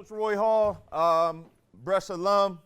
Coach Roy Hall, Brush alum.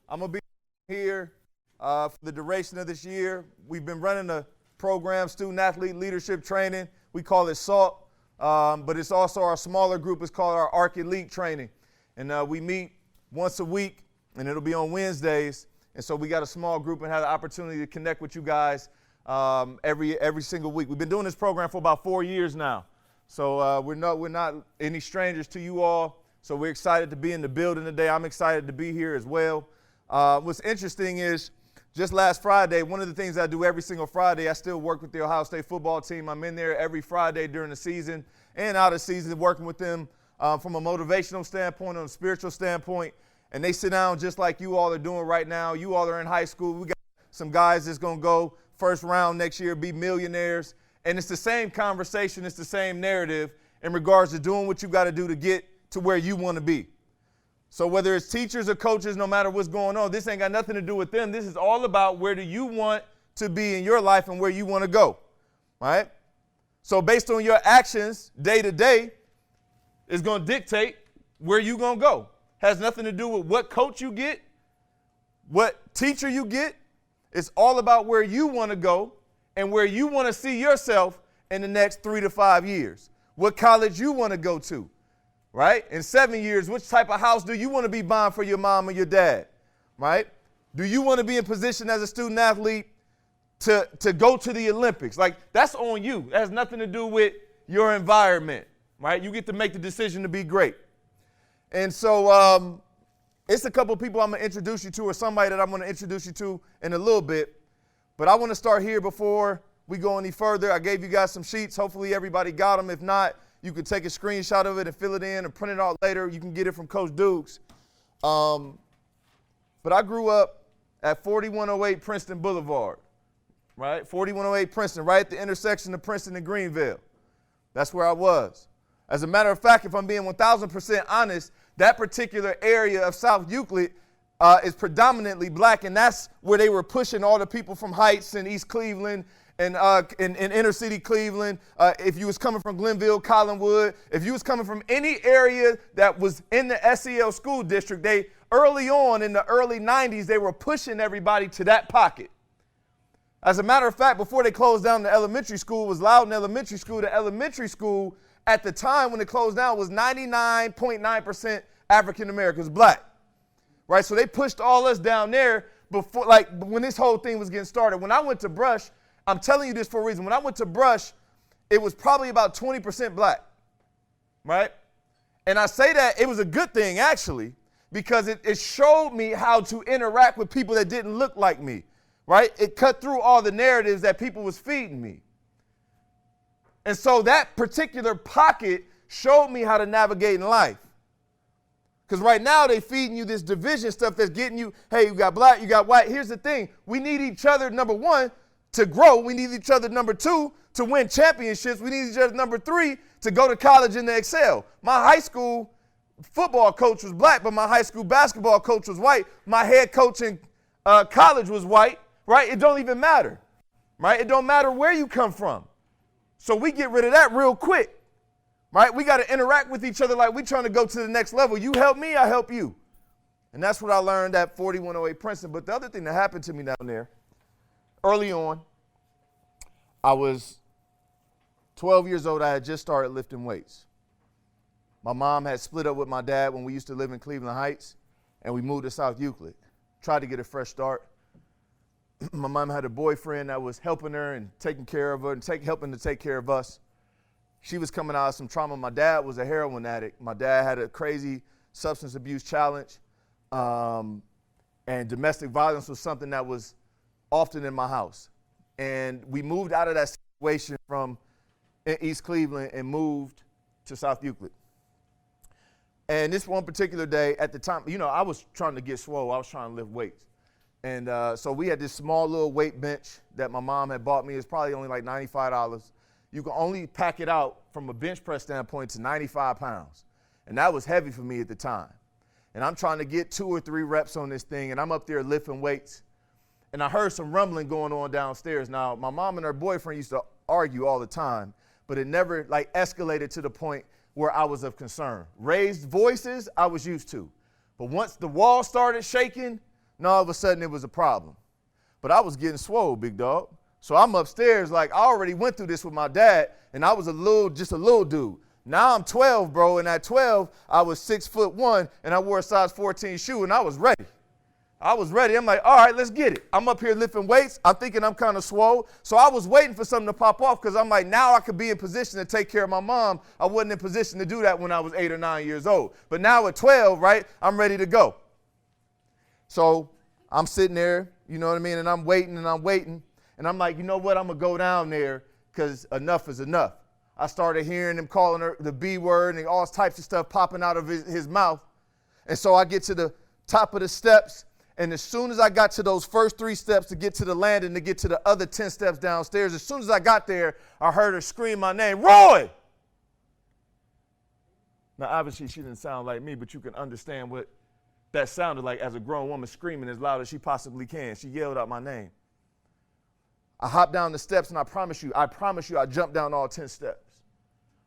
I'm going to be here for the duration of this year. We've been running a program, Student Athlete Leadership Training. We call it SALT, but it's also our smaller group. It's called our ARC Elite Training. And we meet once a week, and it'll be on Wednesdays. And so we got a small group and have the opportunity to connect with you guys every single week. We've been doing this program for about 4 years now. So we're not any strangers to you all. So we're excited to be in the building today. I'm excited to be here as well. What's interesting is just last Friday, one of the things I do every single Friday, I still work with the Ohio State football team. I'm in there every Friday during the season and out of season working with them from a motivational standpoint, on a spiritual standpoint. And they sit down just like you all are doing right now. You all are in high school. We got some guys that's going to go first round next year, be millionaires. And it's the same conversation, it's the same narrative in regards to doing what you got to do to get to where you want to be. So whether it's teachers or coaches, no matter what's going on, this ain't got nothing to do with them. This is all about where do you want to be in your life and where you want to go, right? So based on your actions day to day is going to dictate where you're going to go. Has nothing to do with what coach you get, what teacher you get. It's all about where you want to go and where you want to see yourself in the next 3 to 5 years. What college you want to go to, right? In 7 years, which type of house do you want to be buying for your mom or your dad, right? Do you want to be in position as a student athlete to go to the Olympics? Like, that's on you. That has nothing to do with your environment, right? You get to make the decision to be great. And so it's a couple of people I'm going to introduce you to, or somebody that I'm going to introduce you to in a little bit. But I want to start here before we go any further. I gave you guys some sheets. Hopefully everybody got them. If not, you can take a screenshot of it and fill it in and print it out later. You can get it from Coach Dukes. But I grew up at 4108 Princeton Boulevard, right? 4108 Princeton, right at the intersection of Princeton and Greenville. That's where I was. As a matter of fact, if I'm being 1,000% honest, that particular area of South Euclid is predominantly black, and that's where they were pushing all the people from Heights and East Cleveland and in inner city Cleveland. If you was coming from Glenville, Collinwood, if you was coming from any area that was in the SEL school district, they early on in the early 90s, they were pushing everybody to that pocket. As a matter of fact, before they closed down the elementary school, it was Loudon Elementary School. The elementary school at the time when it closed down was 99.9% African Americans, black. Right, so they pushed all us down there before, like when this whole thing was getting started. When I went to Brush, I'm telling you this for a reason. When I went to Brush, it was probably about 20% black, right? And I say that it was a good thing, actually, because it showed me how to interact with people that didn't look like me, right? It cut through all the narratives that people was feeding me. And so that particular pocket showed me how to navigate in life. Because right now they feeding you this division stuff that's getting you, hey, you got black, you got white. Here's the thing. We need each other, number one, to grow. We need each other, number two, to win championships. We need each other, number three, to go to college and to excel. My high school football coach was black, but my high school basketball coach was white. My head coach in college was white, right? It don't even matter, right? It don't matter where you come from. So we get rid of that real quick. Right? We got to interact with each other like we're trying to go to the next level. You help me, I help you. And that's what I learned at 4108 Princeton. But the other thing that happened to me down there, early on, I was 12 years old. I had just started lifting weights. My mom had split up with my dad when we used to live in Cleveland Heights, and we moved to South Euclid. Tried to get a fresh start. My mom had a boyfriend that was helping her and taking care of her and helping to take care of us. She was coming out of some trauma. My dad was a heroin addict. My dad had a crazy substance abuse challenge, and domestic violence was something that was often in my house. And we moved out of that situation from East Cleveland and moved to South Euclid. And this one particular day at the time, you know, I was trying to get swole. I was trying to lift weights. And so we had this small little weight bench that my mom had bought me. It's probably only like $95. You can only pack it out from a bench press standpoint to 95 pounds. And that was heavy for me at the time. And I'm trying to get 2 or 3 reps on this thing, and I'm up there lifting weights. And I heard some rumbling going on downstairs. Now, my mom and her boyfriend used to argue all the time, but it never like escalated to the point where I was of concern. Raised voices, I was used to. But once the wall started shaking, now all of a sudden it was a problem. But I was getting swole, big dog. So I'm upstairs, like I already went through this with my dad, and I was just a little dude. Now I'm 12, bro, and at 12, I was 6'1", and I wore a size 14 shoe, and I was ready. I'm like, all right, let's get it. I'm up here lifting weights. I'm thinking I'm kind of swole. So I was waiting for something to pop off because I'm like, now I could be in position to take care of my mom. I wasn't in position to do that when I was 8 or 9 years old. But now at 12, right, I'm ready to go. So I'm sitting there, you know what I mean, and I'm waiting. And I'm like, you know what, I'm going to go down there because enough is enough. I started hearing him calling her the B word and all types of stuff popping out of his mouth. And so I get to the top of the steps. And as soon as I got to those first 3 steps to get to the landing, to get to the other 10 steps downstairs, as soon as I got there, I heard her scream my name, Roy! Now, obviously, she didn't sound like me, but you can understand what that sounded like as a grown woman screaming as loud as she possibly can. She yelled out my name. I hopped down the steps, and I promise you, I jumped down all 10 steps.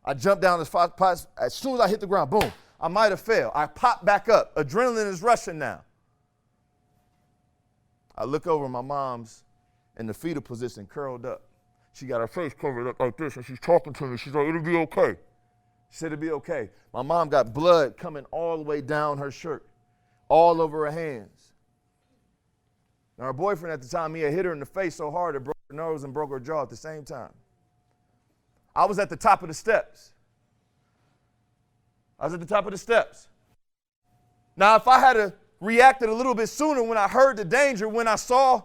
I jumped down as soon as I hit the ground, boom, I might have fell. I popped back up. Adrenaline is rushing now. I look over, my mom's in the fetal position, curled up. She got her face covered up like this, and she's talking to me. She's like, it'll be okay. She said, it'll be okay. My mom got blood coming all the way down her shirt, all over her hands. Now, her boyfriend at the time, he had hit her in the face so hard it broke her nose and broke her jaw at the same time. I was at the top of the steps. Now, if I had reacted a little bit sooner when I heard the danger, when I saw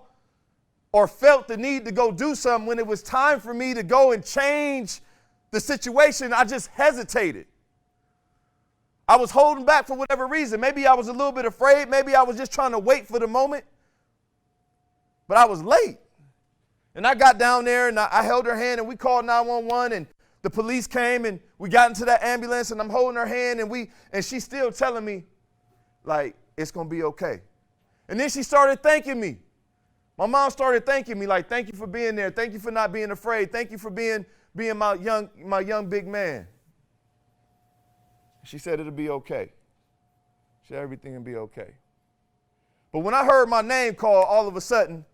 or felt the need to go do something, when it was time for me to go and change the situation, I just hesitated. I was holding back for whatever reason. Maybe I was a little bit afraid. Maybe I was just trying to wait for the moment. But I was late. And I got down there and I held her hand and we called 911 and the police came and we got into that ambulance and I'm holding her hand and she's still telling me, like, it's going to be okay. And then she started thanking me. My mom started thanking me, like, thank you for being there. Thank you for not being afraid. Thank you for being my young big man. She said it'll be okay. She said everything will be okay. But when I heard my name called, all of a sudden,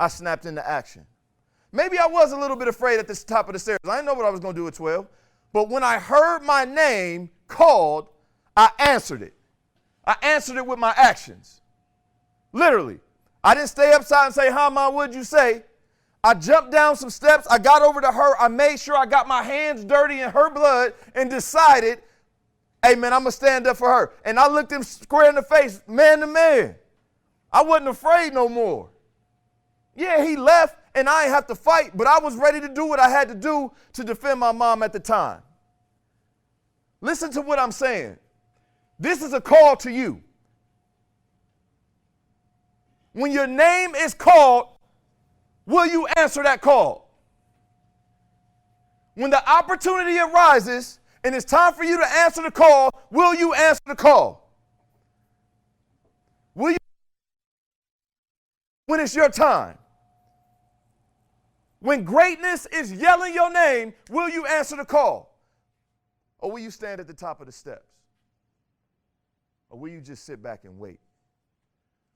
I snapped into action. Maybe I was a little bit afraid at the top of the stairs. I didn't know what I was going to do at 12. But when I heard my name called, I answered it. I answered it with my actions. Literally. I didn't stay upside and say, how mom, what'd you say? I jumped down some steps. I got over to her. I made sure I got my hands dirty in her blood and decided, hey, man, I'm going to stand up for her. And I looked him square in the face, man to man. I wasn't afraid no more. Yeah, he left and I didn't have to fight, but I was ready to do what I had to do to defend my mom at the time. Listen to what I'm saying. This is a call to you. When your name is called, will you answer that call? When the opportunity arises and it's time for you to answer the call, will you answer the call? Will you, when it's your time? When greatness is yelling your name, will you answer the call? Or will you stand at the top of the steps? Or will you just sit back and wait?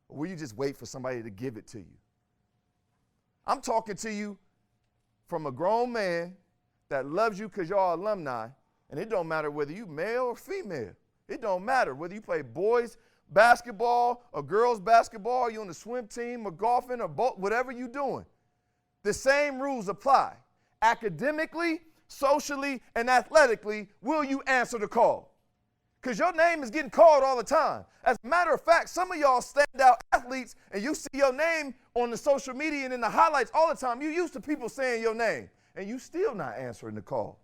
Or will you just wait for somebody to give it to you? I'm talking to you from a grown man that loves you because y'all alumni, and it don't matter whether you male or female. It don't matter whether you play boys basketball or girls basketball, you on the swim team or golfing or both, whatever you're doing. The same rules apply. Academically, socially, and athletically, will you answer the call? Because your name is getting called all the time. As a matter of fact, some of y'all standout athletes, and you see your name on the social media and in the highlights all the time. You used to people saying your name, and you still not answering the call.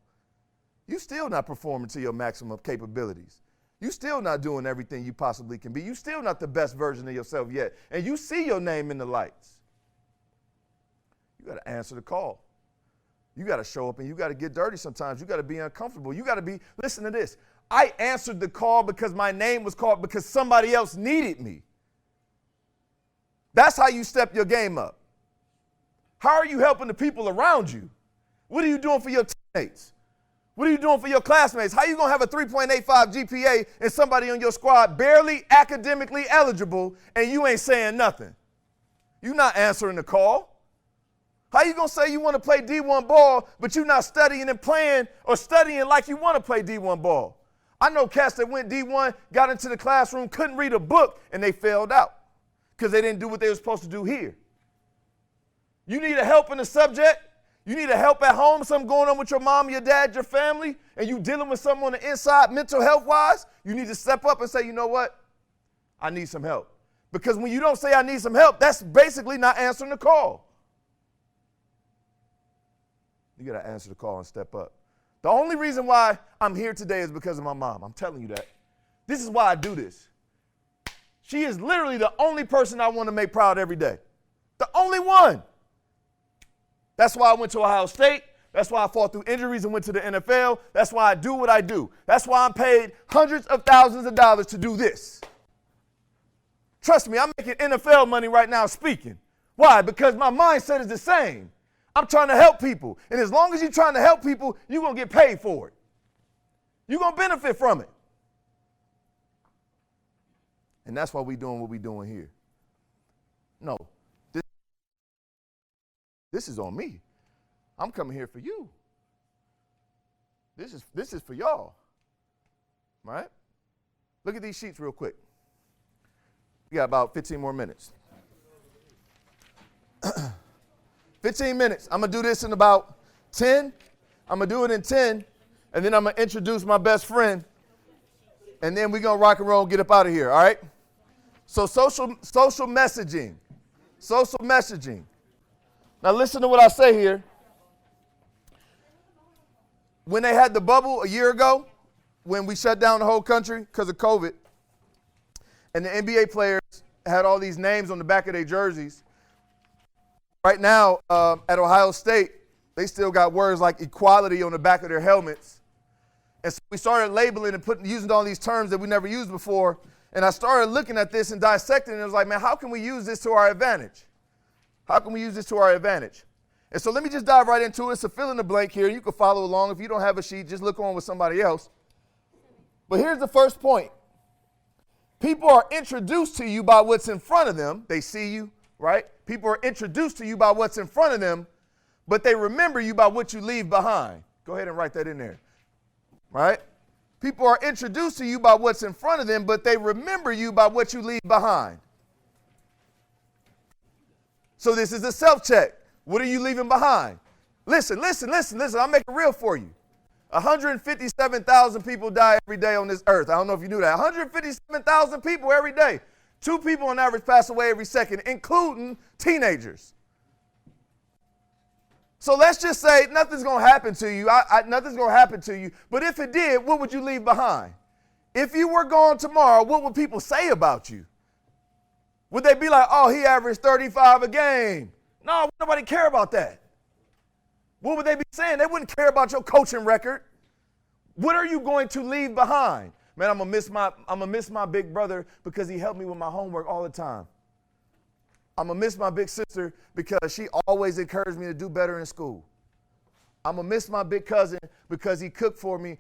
You still not performing to your maximum capabilities. You still not doing everything you possibly can be. You still not the best version of yourself yet. And you see your name in the lights. You got to answer the call. You got to show up and you got to get dirty sometimes. You got to be uncomfortable. You got to be, listen to this. I answered the call because my name was called because somebody else needed me. That's how you step your game up. How are you helping the people around you? What are you doing for your teammates? What are you doing for your classmates? How are you going to have a 3.85 GPA and somebody on your squad barely academically eligible and you ain't saying nothing? You're not answering the call. How you going to say you want to play D1 ball, but you're not studying and playing or studying like you want to play D1 ball? I know cats that went D1, got into the classroom, couldn't read a book, and they failed out because they didn't do what they were supposed to do here. You need a help in the subject. You need a help at home, something going on with your mom, your dad, your family, and you dealing with something on the inside, mental health-wise, you need to step up and say, you know what? I need some help. Because when you don't say I need some help, that's basically not answering the call. You got to answer the call and step up. The only reason why I'm here today is because of my mom. I'm telling you that. This is why I do this. She is literally the only person I want to make proud every day. The only one. That's why I went to Ohio State. That's why I fought through injuries and went to the NFL. That's why I do what I do. That's why I'm paid hundreds of thousands of dollars to do this. Trust me, I'm making NFL money right now speaking. Why? Because my mindset is the same. I'm trying to help people. And as long as you're trying to help people, you're going to get paid for it. You're going to benefit from it. And that's why we're doing what we're doing here. No, this is on me. I'm coming here for you. This is for y'all. Right? Look at these sheets real quick. We got about 15 more minutes. 15 minutes. I'm going to do this in about 10. I'm going to do it in 10. And then I'm going to introduce my best friend. And then we're going to rock and roll and get up out of here. All right? So social messaging. Social messaging. Now listen to what I say here. When they had the bubble a year ago, when we shut down the whole country because of COVID, and the NBA players had all these names on the back of their jerseys, right now at Ohio State, they still got words like equality on the back of their helmets. And so we started labeling and using all these terms that we never used before. And I started looking at this and dissecting it. And it was like, man, how can we use this to our advantage? How can we use this to our advantage? And so let me just dive right into it. It's a fill in the blank here. You can follow along. If you don't have a sheet, just look on with somebody else. But here's the first point. People are introduced to you by what's in front of them. They see you, right? People are introduced to you by what's in front of them, but they remember you by what you leave behind. Go ahead and write that in there, right? People are introduced to you by what's in front of them, but they remember you by what you leave behind. So this is a self-check. What are you leaving behind? Listen. I'll make it real for you. 157,000 people die every day on this earth. I don't know if you knew that. 157,000 people every day. 2 people on average pass away every second, including teenagers. So let's just say nothing's going to happen to you. Nothing's going to happen to you. But if it did, what would you leave behind? If you were gone tomorrow, what would people say about you? Would they be like, oh, he averaged 35 a game? No, nobody care about that. What would they be saying? They wouldn't care about your coaching record. What are you going to leave behind? Man, I'm gonna miss my big brother because he helped me with my homework all the time. I'm gonna miss my big sister because she always encouraged me to do better in school. I'm gonna miss my big cousin because he cooked for me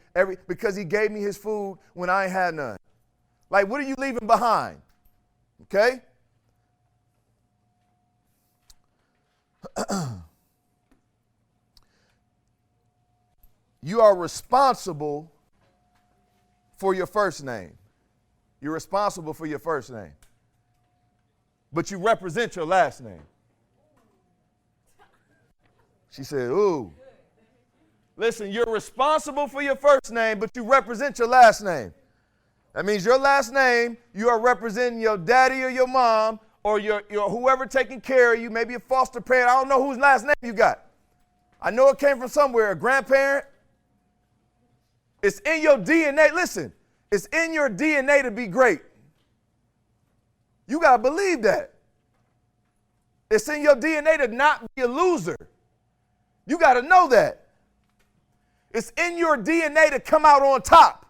because he gave me his food when I ain't had none. Like, what are you leaving behind? Okay? You are responsible for your first name. You're responsible for your first name. But you represent your last name. She said, ooh. Listen, you're responsible for your first name, but you represent your last name. That means your last name, you are representing your daddy or your mom or your whoever taking care of you, maybe a foster parent. I don't know whose last name you got. I know it came from somewhere, a grandparent. It's in your DNA. Listen, it's in your DNA to be great. You got to believe that. It's in your DNA to not be a loser. You got to know that. It's in your DNA to come out on top.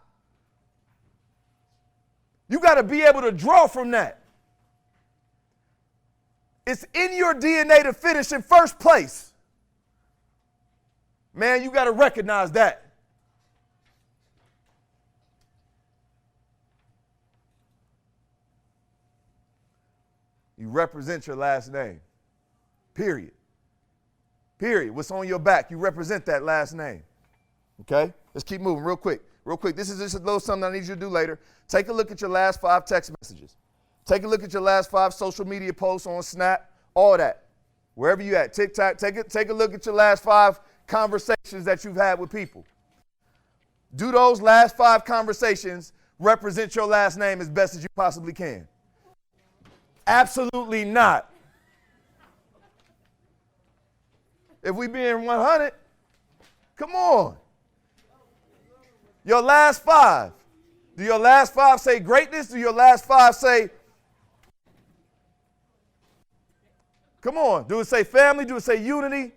You got to be able to draw from that. It's in your DNA to finish in first place. Man, you got to recognize that. You represent your last name. Period. Period. What's on your back, you represent that last name. Okay? Let's keep moving real quick. Real quick. This is just a little something I need you to do later. Take a look at your last 5 text messages. Take a look at your last 5 social media posts on Snap, all that. Wherever you at, TikTok, take a look at your last 5 conversations that you've had with people. Do those last 5 conversations represent your last name as best as you possibly can? Absolutely not. If we being 100, come on. Your last 5. Do your last 5 say greatness? Do your last 5 say, come on, do it say family? Do it say unity?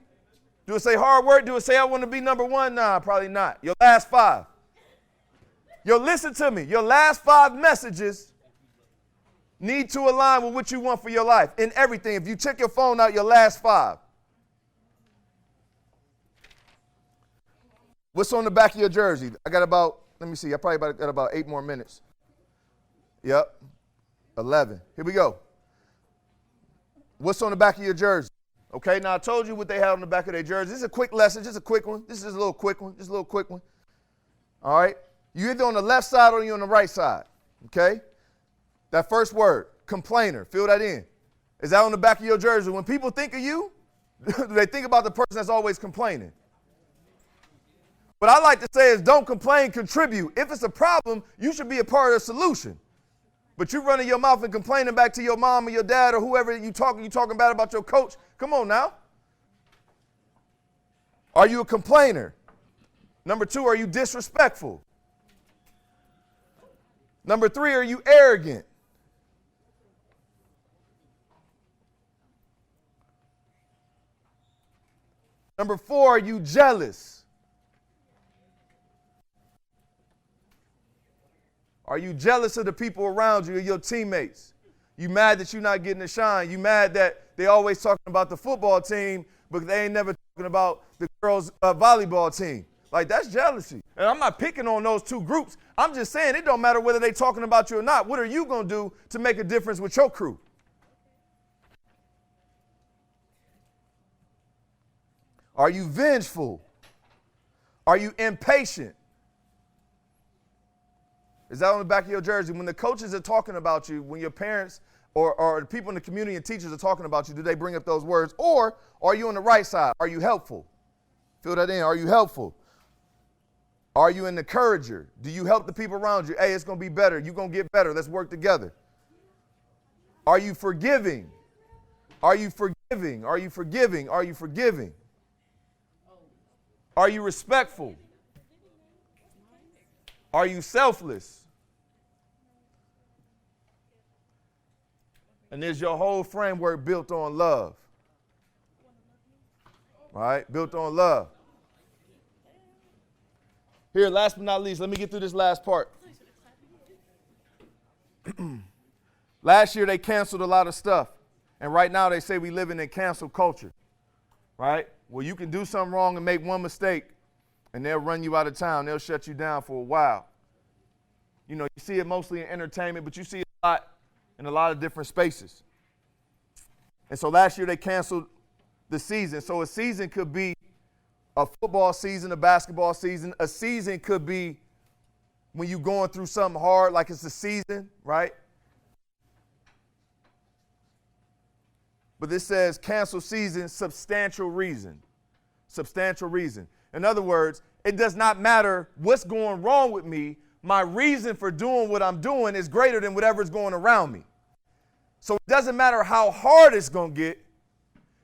Do it say hard work? Do it say I want to be number 1? Nah, probably not. Your last 5. Listen to me. Your last 5 messages need to align with what you want for your life in everything. If you check your phone out, your last 5. What's on the back of your jersey? I got about, let me see, I probably got about 8 more minutes. Yep, 11. Here we go. What's on the back of your jersey? Okay, now I told you what they had on the back of their jersey. This is a quick lesson, just a quick one. This is a little quick one, just a little quick one. All right, you're either on the left side or you're on the right side, okay? That first word, complainer, fill that in. Is that on the back of your jersey? When people think of you, do they think about the person that's always complaining? What I like to say is don't complain, contribute. If it's a problem, you should be a part of the solution. But you running your mouth and complaining back to your mom or your dad or whoever you talking bad about your coach. Come on now. Are you a complainer? Number 2, are you disrespectful? Number 3, are you arrogant? Number 4, are you jealous? Are you jealous of the people around you or your teammates? You mad that you're not getting a shine? You mad that they always talking about the football team, but they ain't never talking about the girls' volleyball team? Like, that's jealousy. And I'm not picking on those 2 groups. I'm just saying it don't matter whether they talking about you or not. What are you going to do to make a difference with your crew? Are you vengeful? Are you impatient? Is that on the back of your jersey? When the coaches are talking about you, when your parents or the people in the community and teachers are talking about you, do they bring up those words? Or are you on the right side? Are you helpful? Fill that in. Are you helpful? Are you an encourager? Do you help the people around you? Hey, it's going to be better. You're going to get better. Let's work together. Are you forgiving? Are you forgiving? Are you forgiving? Are you forgiving? Are you respectful? Are you selfless? And is your whole framework built on love? All right, built on love. Here, last but not least, let me get through this last part. Last year, they canceled a lot of stuff. And right now, they say we live in a cancel culture. Right? Well, you can do something wrong and make one mistake, and they'll run you out of town. They'll shut you down for a while. You know, you see it mostly in entertainment, but you see it a lot in a lot of different spaces. And so last year they canceled the season. So a season could be a football season, a basketball season. A season could be when you're going through something hard, like it's a season, right? But this says cancel season, substantial reason. Substantial reason. In other words, it does not matter what's going wrong with me. My reason for doing what I'm doing is greater than whatever's going around me. So it doesn't matter how hard it's going to get.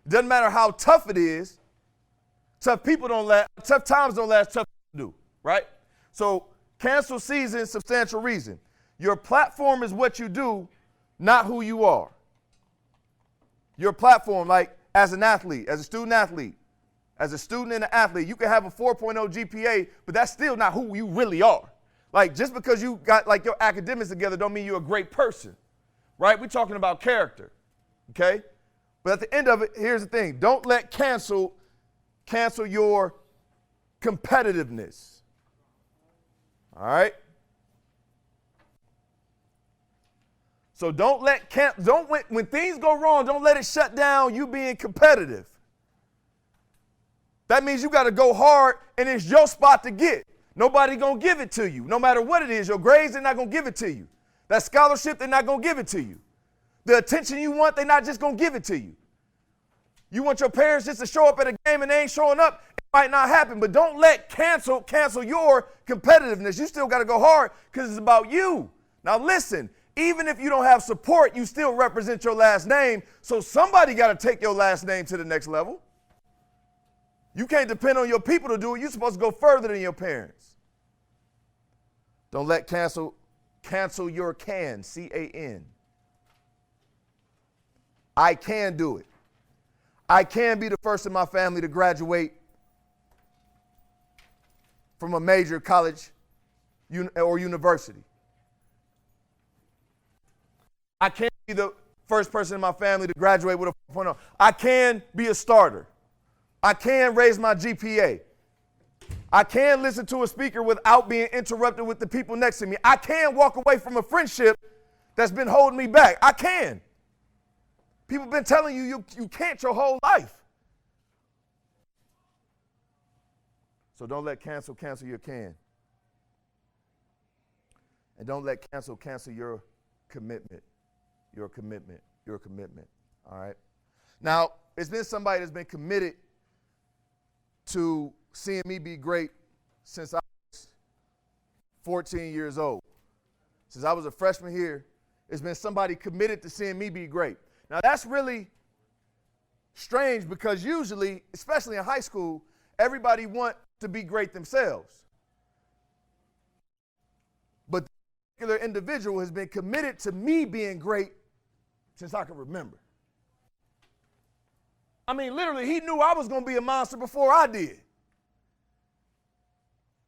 It doesn't matter how tough it is. Tough times don't last, tough people do, right? So cancel season, substantial reason. Your platform is what you do, not who you are. Your platform, like as an athlete, as a student athlete, as a student and an athlete, you can have a 4.0 GPA, but that's still not who you really are. Like, just because you got like your academics together don't mean you're a great person, right? We're talking about character, okay? But at the end of it, here's the thing. Don't let cancel your competitiveness, all right? So don't let when things go wrong, don't let it shut down you being competitive. That means you got to go hard, and it's your spot to get. Nobody going to give it to you. No matter what it is, your grades, they're not going to give it to you. That scholarship, they're not going to give it to you. The attention you want, they're not just going to give it to you. You want your parents just to show up at a game and they ain't showing up, it might not happen. But don't let cancel your competitiveness. You still got to go hard because it's about you. Now listen, even if you don't have support, you still represent your last name. So somebody got to take your last name to the next level. You can't depend on your people to do it. You're supposed to go further than your parents. Don't let cancel your can, C-A-N. I can do it. I can be the first in my family to graduate from a major college or university. I can be the first person in my family to graduate with a 4.0. I can be a starter. I can raise my GPA. I can listen to a speaker without being interrupted with the people next to me. I can walk away from a friendship that's been holding me back. I can. People have been telling you can't your whole life. So don't let cancel your can. And don't let cancel your commitment. Your commitment. All right? Now, it's been somebody that's been committed to seeing me be great since I was 14 years old. Since I was a freshman here, it's been somebody committed to seeing me be great. Now, that's really strange because usually, especially in high school, everybody wants to be great themselves. But this particular individual has been committed to me being great since I can remember. I mean, literally, he knew I was going to be a monster before I did.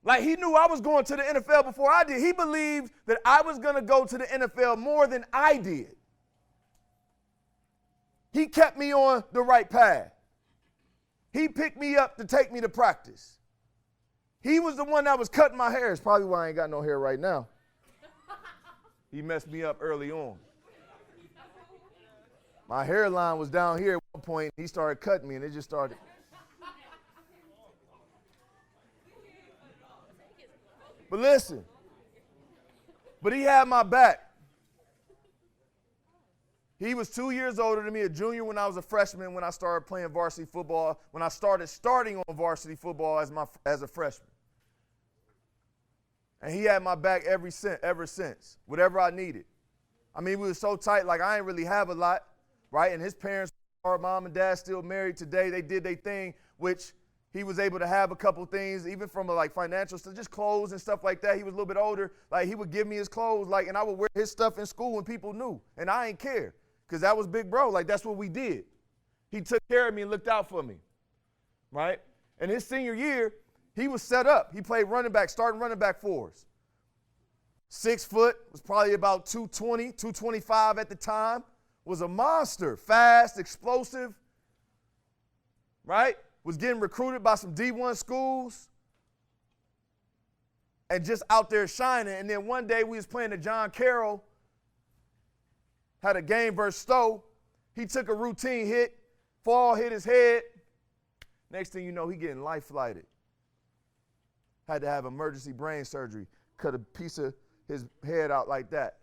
Like, he knew I was going to the NFL before I did. He believed that I was going to go to the NFL more than I did. He kept me on the right path. He picked me up to take me to practice. He was the one that was cutting my hair. It's probably why I ain't got no hair right now. He messed me up early on. My hairline was down here at one point. He started cutting me, and it just started. But listen, but he had my back. He was 2 years older than me, a junior when I was a freshman, when I started playing varsity football, when I started starting on varsity football as a freshman. And he had my back ever since, whatever I needed. I mean, we were so tight, like I ain't really have a lot, right? And his parents, our mom and dad, still married today. They did their thing, which he was able to have a couple things, even from like financial stuff, just clothes and stuff like that. He was a little bit older. Like he would give me his clothes, like, and I would wear his stuff in school when people knew, and I ain't care. Because that was big bro. Like, that's what we did. He took care of me and looked out for me, right? And his senior year, he was set up. He played running back, starting running back for us. 6 foot, was probably about 220, 225 at the time. Was a monster, fast, explosive, right? Was getting recruited by some D1 schools and just out there shining. And then one day we was playing at John Carroll, had a game versus Stowe. He took a routine hit, hit his head. Next thing you know, he getting life flighted. Had to have emergency brain surgery, cut a piece of his head out like that.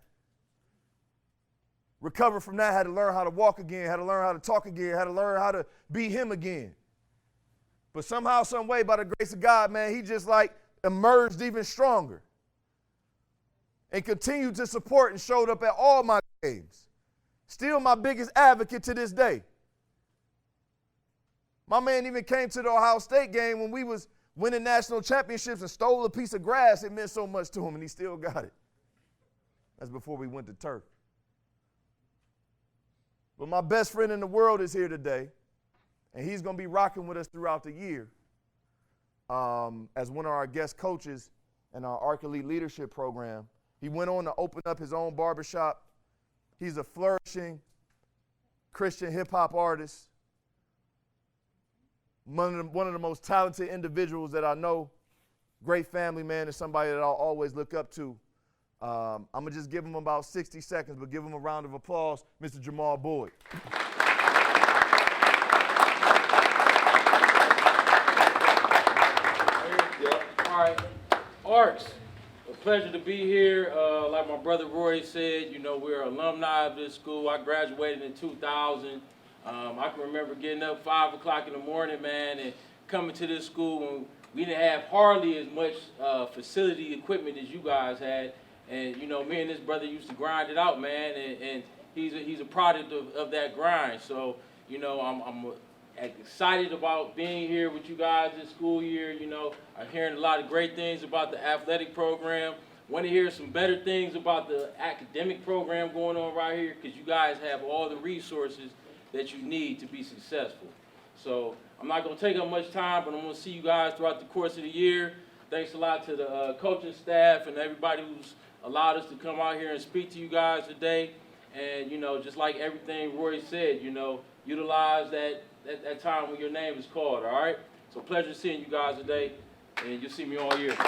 Recovered from that, had to learn how to walk again, had to learn how to talk again, had to learn how to be him again. But somehow, some way, by the grace of God, man, he just like emerged even stronger and continued to support and showed up at all my games. Still my biggest advocate to this day. My man even came to the Ohio State game when we was winning national championships and stole a piece of grass. It meant so much to him, and he still got it. That's before we went to Turk. But my best friend in the world is here today, and he's going to be rocking with us throughout the year as one of our guest coaches in our Arc Elite Leadership Program. He went on to open up his own barbershop. He's a flourishing Christian hip-hop artist, one of the most talented individuals that I know, great family man, and somebody that I'll always look up to. I'm going to just give him about 60 seconds, but give him a round of applause, Mr. Jamal Boyd. All right, Arcs, a pleasure to be here. Like my brother Roy said, you know, we're alumni of this school. I graduated in 2000. I can remember getting up 5 o'clock in the morning, man, and coming to this school when we didn't have hardly as much facility equipment as you guys had. And, you know, me and this brother used to grind it out, man, and he's a product of that grind. So, you know, I'm excited about being here with you guys this school year. You know, I'm hearing a lot of great things about the athletic program. Want to hear some better things about the academic program going on right here, because you guys have all the resources that you need to be successful. So I'm not going to take up much time, but I'm going to see you guys throughout the course of the year. Thanks a lot to the coaching staff and everybody who's allowed us to come out here and speak to you guys today. And, you know, just like everything Roy said, you know, utilize that time when your name is called, all right? So pleasure seeing you guys today, and you'll see me all year. All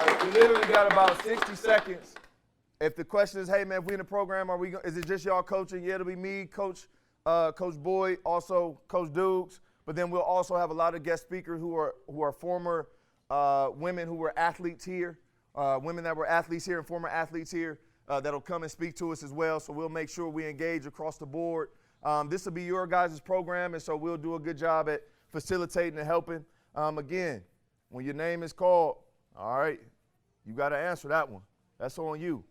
right, we literally got about 60 seconds. If the question is, hey man, if we in the program, is it just y'all coaching? Yeah, it'll be me, Coach Boyd, also Coach Dukes, but then we'll also have a lot of guest speakers who are former women who were athletes here, women that were athletes here and former athletes here that'll come and speak to us as well. So we'll make sure we engage across the board. This will be your guys' program, and so we'll do a good job at facilitating and helping. Again, when your name is called, all right, you got to answer that one. That's on you.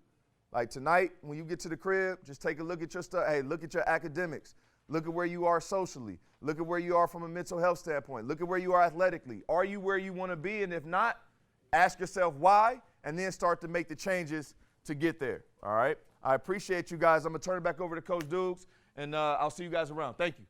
Like tonight, when you get to the crib, just take a look at your stuff. Hey, look at your academics. Look at where you are socially. Look at where you are from a mental health standpoint. Look at where you are athletically. Are you where you want to be? And if not, ask yourself why, and then start to make the changes to get there. All right? I appreciate you guys. I'm going to turn it back over to Coach Dukes, and I'll see you guys around. Thank you.